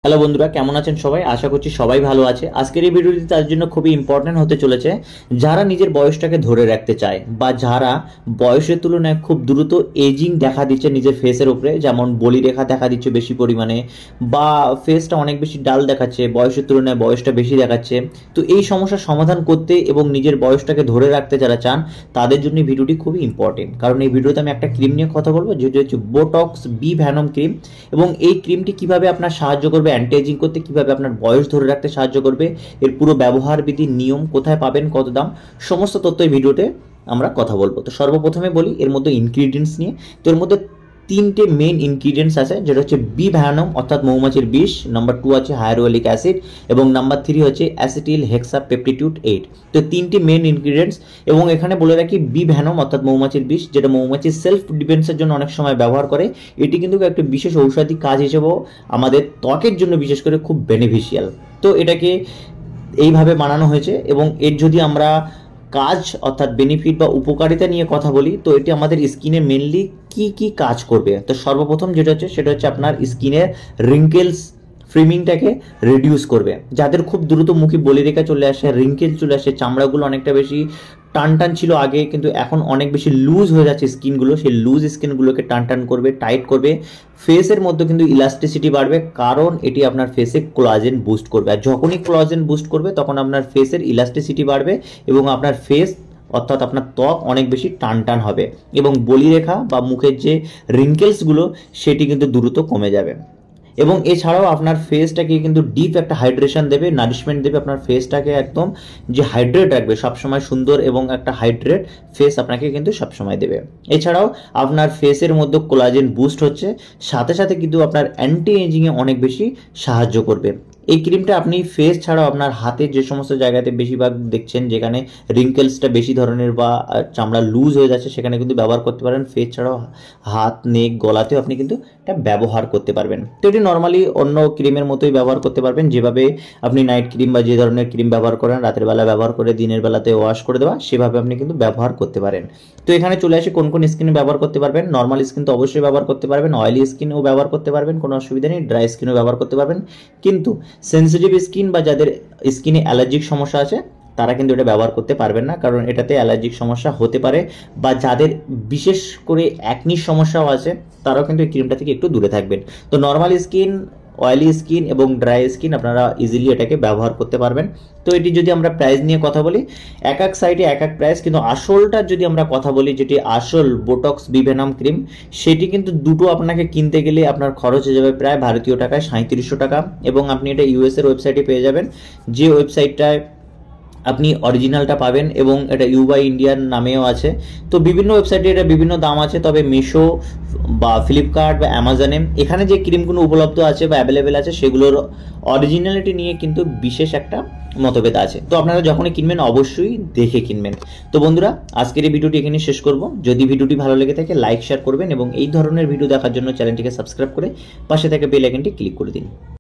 Hello বন্ধুরা, কেমন আছেন সবাই? আশা করছি সবাই ভালো আছে। আজকের এই ভিডিওটি তার জন্য খুবই ইম্পর্টেন্ট হতে চলেছে, যারা নিজের বয়সটাকে ধরে রাখতে চায় বা যারা বয়সের তুলনায় খুব দ্রুত এজিং দেখা দিচ্ছে নিজের ফেসের উপরে, যেমন বলি রেখা দেখা দিচ্ছে বেশি পরিমাণে বা ফেসটা অনেক বেশি ডাল দেখাচ্ছে, বয়সের তুলনায় বয়সটা বেশি দেখাচ্ছে। তো এই সমস্যার সমাধান করতে এবং নিজের বয়সটাকে ধরে রাখতে যারা চান তাদের জন্য এই ভিডিওটি খুবই ইম্পর্টেন্ট, কারণ এই ভিডিওতে আমি একটা ক্রিম নিয়ে কথা বলবো যেটি হচ্ছে বোটক্স বি ভ্যানম ক্রিম। এবং এই ক্রিমটি কিভাবে আপনার সাহায্য করবে অ্যান্টি এজিং করতে, কিভাবে আপনার বয়স ধরে রাখতে সাহায্য করবে, এর পুরো ব্যবহার বিধি, নিয়ম, কোথায় পাবেন, কত দাম, সমস্ত তথ্য এই ভিডিওতে আমরা কথা বলবো। তো সর্বপ্রথমে বলি এর মধ্যে ইনগ্রিডিয়েন্টস নিয়ে। তো এর মধ্যে তিনটে মেন ইনগ্রিডিয়েন্টস আছে, যেটা হচ্ছে বি ভ্যানম অর্থাৎ মৌমাছির বিষ, নাম্বার 2 আছে হায়ারোলিক অ্যাসিড এবং নাম্বার 3 হচ্ছে অ্যাসিটিল হেক্সা পেপটিটিউড 8। তো তিনটি মেন ইনগ্রিডিয়েন্টস। এবং এখানে বলে রাখি বি ভ্যানম অর্থাৎ মৌমাছির বিষ, যেটা মৌমাছির সেলফ ডিফেন্সের জন্য অনেক সময় ব্যবহার করে, এটি কিন্তু একটা বিশেষ ঔষধি কাজ হিসেবেও আমাদের ত্বকের জন্য বিশেষ করে খুব বেনিফিশিয়াল। তো এটাকে এইভাবে বানানো হয়েছে এবং এর যদি আমরা কাজ অর্থাৎ বেনিফিট বা উপকারিতা নিয়ে কথা বলি, তো এটি আমাদের স্কিনে মেনলি কি কি কাজ করবে। তো সর্বপ্রথম যেটা হচ্ছে সেটা হচ্ছে আপনার স্কিনের রিঙ্কেলস ফ্রিমিংটাকে রিডিউস করবে। যাদের খুব দ্রুত মুখে বলিরেখা চলে আসে, রিঙ্কেল চলে আসে, চামড়াগুলো অনেকটা বেশি টান টান ছিল আগে কিন্তু এখন অনেক বেশি লুজ হয়ে যাচ্ছে স্কিনগুলো, সেই লুজ স্কিনগুলোকে টান টান করবে, টাইট করবে। ফেসের মধ্যে কিন্তু ইলাস্টিসিটি বাড়বে, কারণ এটি আপনার ফেসে কোলাজেন বুস্ট করবে। আর যখনই কোলাজেন বুস্ট করবে তখন আপনার ফেসের ইলাস্টিসিটি বাড়বে এবং আপনার ফেস অর্থাৎ আপনার ত্বক অনেক বেশি টান টান হবে এবং বলিরেখা বা মুখের যে রিঙ্কেলসগুলো সেটি কিন্তু দ্রুত কমে যাবে। এবং এছাড়াও আপনার ফেসটাকে কিন্তু ডিপ একটা হাইড্রেশন দেবে, নারিশমেন্ট দেবে, আপনার ফেসটাকে একদম যে হাইড্রেট রাখবে, সবসময় সুন্দর এবং একটা হাইড্রেট ফেস আপনাকে কিন্তু সবসময় দেবে। এছাড়াও আপনার ফেসের মধ্যে কোলাজেন বুস্ট হচ্ছে, সাথে সাথে কিন্তু আপনার অ্যান্টি এজিংয়ে অনেক বেশি সাহায্য করবে। এই ক্রিমটা আপনি ফেস ছাড়াও আপনার হাতের যে সমস্ত জায়গাতে বেশিরভাগ দেখছেন যেখানে রিঙ্কেলসটা বেশি ধরনের বা চামড়া লুজ হয়ে যাচ্ছে সেখানে কিন্তু ব্যবহার করতে পারেন। ফেস ছাড়াও হাত, নেক, গলাতেও আপনি কিন্তু এটা ব্যবহার করতে পারবেন। তো এটি নর্মালি অন্য ক্রিমের মতোই ব্যবহার করতে পারবেন, যেভাবে আপনি নাইট ক্রিম বা যে ধরনের ক্রিম ব্যবহার করেন রাতের বেলা ব্যবহার করে দিনের বেলাতে ওয়াশ করে দেওয়া, সেভাবে আপনি কিন্তু ব্যবহার করতে পারেন। তো এখানে চলে আসে কোন কোন স্কিনে ব্যবহার করতে পারবেন। নর্মাল স্কিন তো অবশ্যই ব্যবহার করতে পারবেন, অয়েলি স্কিনেও ব্যবহার করতে পারবেন, কোনো অসুবিধা নেই, ড্রাই স্কিনেও ব্যবহার করতে পারবেন। কিন্তু সেন্সিটিভ স্কিন বা যাদের স্কিনে অ্যালার্জিক সমস্যা আছে তারা কিন্তু এটা ব্যবহার করতে পারবেন না, কারণ এটাতে অ্যালার্জিক সমস্যা হতে পারে। বা যাদের বিশেষ করে অ্যাকনির সমস্যাও আছে তারাও কিন্তু এই ক্রিমটা থেকে একটু দূরে থাকবেন। তো নর্মাল স্কিন, অয়েলি স্কিন এবং ড্রাই স্কিন আপনারা ইজিলি এটাকে ব্যবহার করতে পারবেন। তো এটি যদি আমরা প্রাইস নিয়ে কথা বলি, এক এক সাইডে এক এক প্রাইস, কিন্তু আসলটার যদি আমরা কথা বলি, যেটি আসল বোটক্স বি ভ্যানম ক্রিম, সেটি কিন্তু দুটো আপনাকে কিনতে গেলে আপনার খরচ হয়ে যাবে প্রায় ভারতীয় টাকায় 3700 টাকা। এবং আপনি এটা ইউএসের ওয়েবসাইটে পেয়ে যাবেন, যে ওয়েবসাইটটায় আপনি অরিজিনালটা পাবেন এবং এটা ইউবাই ইন্ডিয়ান নামেও আছে। তো বিভিন্ন ওয়েবসাইটে এটা বিভিন্ন দাম আছে, তবে মিশো বা ফ্লিপকার্ট বা অ্যামাজনে এখানে যে ক্রিমগুলো উপলব্ধ আছে বা অ্যাভেলেবেল আছে সেগুলোর অরিজিনালিটি নিয়ে কিন্তু বিশেষ একটা মতভেদ আছে। তো আপনারা যখনই কিনবেন অবশ্যই দেখে কিনবেন। তো বন্ধুরা, আজকের এই ভিডিওটি এখানে শেষ করব। যদি ভিডিওটি ভালো লেগে থাকে লাইক শেয়ার করবেন এবং এই ধরনের ভিডিও দেখার জন্য চ্যানেলটিকে সাবস্ক্রাইব করে পাশে থাকা বেল আইকনটি ক্লিক করে দিন।